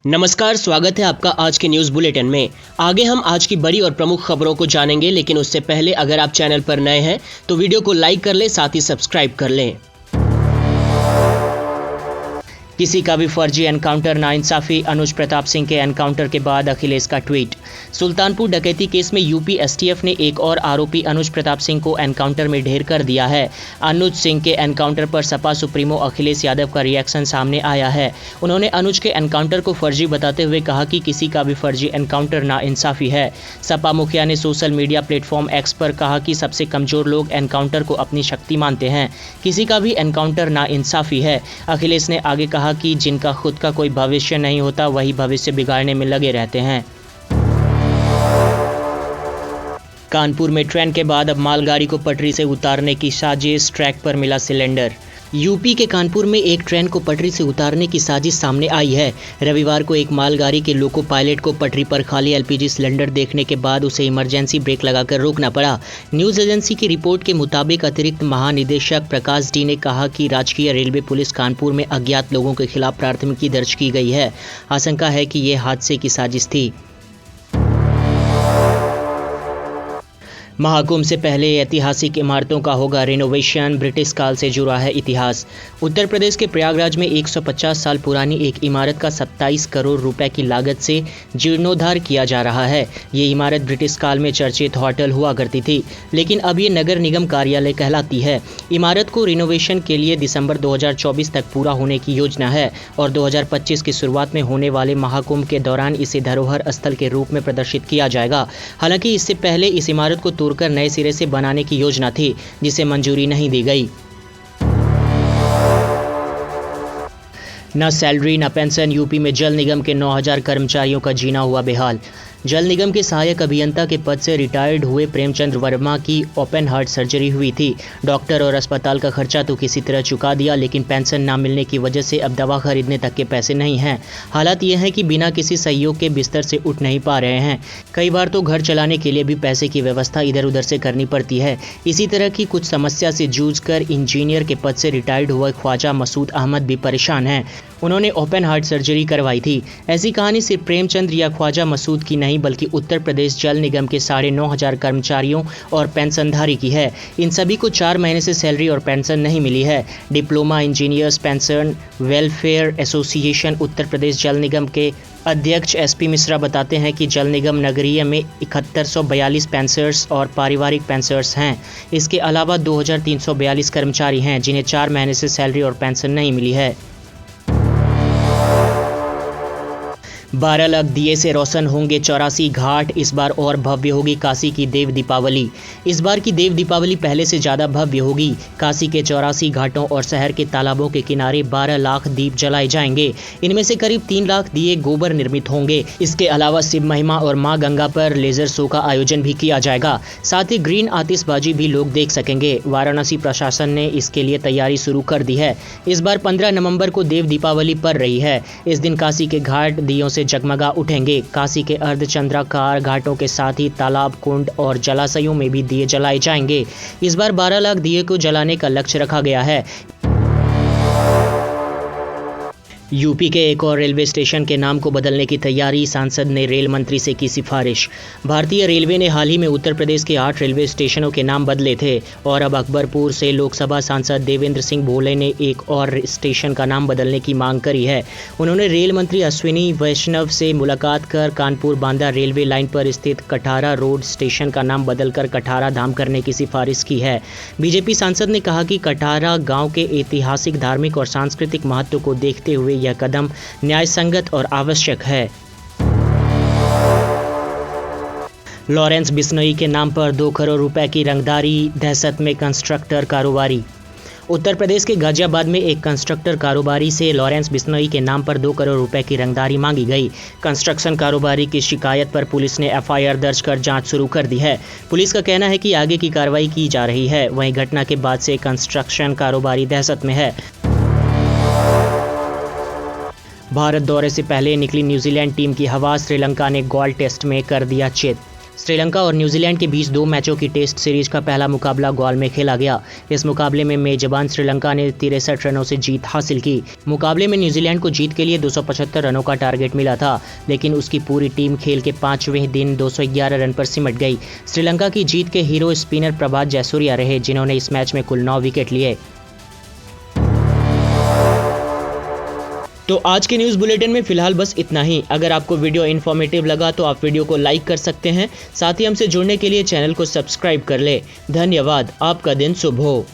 नमस्कार, स्वागत है आपका आज के न्यूज़ बुलेटिन में। आगे हम आज की बड़ी और प्रमुख खबरों को जानेंगे, लेकिन उससे पहले अगर आप चैनल पर नए हैं तो वीडियो को लाइक कर लें, साथ ही सब्सक्राइब कर लें। किसी का भी फर्जी एनकाउंटर नाइंसाफी, अनुज प्रताप सिंह के एनकाउंटर के बाद अखिलेश का ट्वीट। सुल्तानपुर डकैती केस में यूपी एसटीएफ ने एक और आरोपी अनुज प्रताप सिंह को एनकाउंटर में ढेर कर दिया है। अनुज सिंह के एनकाउंटर पर सपा सुप्रीमो अखिलेश यादव का रिएक्शन सामने आया है। उन्होंने अनुज के एनकाउंटर को फर्जी बताते हुए कहा कि किसी का भी फर्जी एनकाउंटर नाइंसाफी है। सपा मुखिया ने सोशल मीडिया प्लेटफॉर्म एक्स पर कहा कि सबसे कमजोर लोग एनकाउंटर को अपनी शक्ति मानते हैं, किसी का भी एनकाउंटर नाइंसाफी है। अखिलेश ने आगे कहा कि जिनका खुद का कोई भविष्य नहीं होता वही भविष्य बिगाड़ने में लगे रहते हैं। कानपुर में ट्रेन के बाद अब मालगाड़ी को पटरी से उतारने की साजिश, ट्रैक पर मिला सिलेंडर। यूपी के कानपुर में एक ट्रेन को पटरी से उतारने की साजिश सामने आई है। रविवार को एक मालगाड़ी के लोको पायलट को पटरी पर खाली एलपीजी सिलेंडर देखने के बाद उसे इमरजेंसी ब्रेक लगाकर रोकना पड़ा। न्यूज़ एजेंसी की रिपोर्ट के मुताबिक अतिरिक्त महानिदेशक प्रकाश डी ने कहा कि राजकीय रेलवे पुलिस कानपुर में अज्ञात लोगों के खिलाफ प्राथमिकी दर्ज की गई है। आशंका है कि ये हादसे की साजिश थी। महाकुंभ से पहले ऐतिहासिक इमारतों का होगा रिनोवेशन, ब्रिटिश काल से जुड़ा है इतिहास। उत्तर प्रदेश के प्रयागराज में 150 साल पुरानी एक इमारत का 27 करोड़ रुपए की लागत से जीर्णोद्धार किया जा रहा है। ये इमारत ब्रिटिश काल में चर्चित होटल हुआ करती थी, लेकिन अब ये नगर निगम कार्यालय कहलाती है। इमारत को रिनोवेशन के लिए दिसंबर 2024 तक पूरा होने की योजना है और 2025 की शुरुआत में होने वाले महाकुंभ के दौरान इसे धरोहर स्थल के रूप में प्रदर्शित किया जाएगा। हालांकि इससे पहले इस इमारत को कर नए सिरे से बनाने की योजना थी, जिसे मंजूरी नहीं दी गई। न सैलरी न पेंशन, यूपी में जल निगम के 9000 कर्मचारियों का जीना हुआ बेहाल। जल निगम के सहायक अभियंता के पद से रिटायर्ड हुए प्रेमचंद्र वर्मा की ओपन हार्ट सर्जरी हुई थी। डॉक्टर और अस्पताल का खर्चा तो किसी तरह चुका दिया, लेकिन पेंशन ना मिलने की वजह से अब दवा खरीदने तक के पैसे नहीं हैं। हालात ये है कि बिना किसी सहयोग के बिस्तर से उठ नहीं पा रहे हैं। कई बार तो घर चलाने के लिए भी पैसे की व्यवस्था इधर उधर से करनी पड़ती है। इसी तरह की कुछ समस्या से जूझकर इंजीनियर के पद से रिटायर्ड हुए ख्वाजा मसूद अहमद भी परेशान हैं। उन्होंने ओपन हार्ट सर्जरी करवाई थी। ऐसी कहानी सिर्फ प्रेमचंद्र या ख्वाजा मसूद की नहीं, बल्कि उत्तर प्रदेश जल निगम के 9,500 कर्मचारियों और पेंशनधारी की है। इन सभी को 4 महीने से सैलरी और पेंशन नहीं मिली है। Diploma engineers pension welfare association Uttar Pradesh Jal Nigam के अध्यक्ष एसपी मिश्रा बताते हैं कि जल निगम नगरीय में 7142 पेंशनर्स और पारिवारिक पेंशनर्स हैं। इसके अलावा 2342 कर्मचारी हैं जिन्हें 4 महीने से सैलरी और पेंशन नहीं मिली है। 12 लाख दिए से रोशन होंगे 84 घाट, इस बार और भव्य होगी काशी की देव दीपावली। इस बार की देव दीपावली पहले से ज़्यादा भव्य होगी। काशी के 84 घाटों और शहर के तालाबों के किनारे 12 लाख दीप जलाए जाएंगे। इनमें से करीब 3 लाख दिए गोबर निर्मित होंगे। इसके अलावा शिव महिमा और माँ गंगा पर लेजर शो का आयोजन भी किया जाएगा। साथ ही ग्रीन आतिशबाजी भी लोग देख सकेंगे। वाराणसी प्रशासन ने इसके लिए तैयारी शुरू कर दी है। इस बार 15 नवंबर को देव दीपावली पड़ रही है। इस दिन काशी के घाट दियों से जगमगा उठेंगे। काशी के अर्धचंद्राकार घाटों के साथ ही तालाब, कुंड और जलाशयों में भी दिए जलाए जाएंगे। इस बार 12 लाख दिए को जलाने का लक्ष्य रखा गया है। यूपी के एक और रेलवे स्टेशन के नाम को बदलने की तैयारी, सांसद ने रेल मंत्री से की सिफारिश। भारतीय रेलवे ने हाल ही में उत्तर प्रदेश के 8 रेलवे स्टेशनों के नाम बदले थे और अब अकबरपुर से लोकसभा सांसद देवेंद्र सिंह भोले ने एक और स्टेशन का नाम बदलने की मांग करी है। उन्होंने रेल मंत्री अश्विनी वैष्णव से मुलाकात कर कानपुर बांदा रेलवे लाइन पर स्थित कठारा रोड स्टेशन का नाम बदलकर कठारा धाम करने की सिफारिश की है। बीजेपी सांसद ने कहा कि कठारा गाँव के ऐतिहासिक, धार्मिक और सांस्कृतिक महत्व को देखते हुए यह कदम न्यायसंगत और आवश्यक है। लॉरेंस बिश्नोई के नाम पर 2 करोड़ रुपए की रंगदारी, दहशत में कंस्ट्रक्टर कारोबारी। उत्तर प्रदेश के गाजियाबाद में एक कंस्ट्रक्टर कारोबारी से लॉरेंस बिश्नोई के नाम पर 2 करोड़ रुपए की रंगदारी मांगी गई। कंस्ट्रक्शन कारोबारी की शिकायत पर पुलिस ने एफआईआर दर्ज कर जांच शुरू कर दी है। पुलिस का कहना है कि आगे की कार्रवाई की जा रही है। वहीं घटना के बाद से कंस्ट्रक्शन कारोबारी दहशत में है। भारत दौरे से पहले निकली न्यूजीलैंड टीम की हवा, श्रीलंका ने गोल टेस्ट में कर दिया चित। श्रीलंका और न्यूजीलैंड के बीच 2 मैचों की टेस्ट सीरीज का पहला मुकाबला गॉल में खेला गया। इस मुकाबले में मेजबान श्रीलंका ने 63 रनों से जीत हासिल की। मुकाबले में न्यूजीलैंड को जीत के लिए 275 रनों का टारगेट मिला था, लेकिन उसकी पूरी टीम खेल के 5वें दिन 211 रन पर सिमट गई। श्रीलंका की जीत के हीरो स्पिनर प्रभात जयसूर्या रहे, जिन्होंने इस मैच में कुल 9 विकेट लिए। तो आज के न्यूज़ बुलेटिन में फिलहाल बस इतना ही। अगर आपको वीडियो इन्फॉर्मेटिव लगा तो आप वीडियो को लाइक कर सकते हैं। साथ ही हमसे जुड़ने के लिए चैनल को सब्सक्राइब कर ले। धन्यवाद। आपका दिन शुभ हो।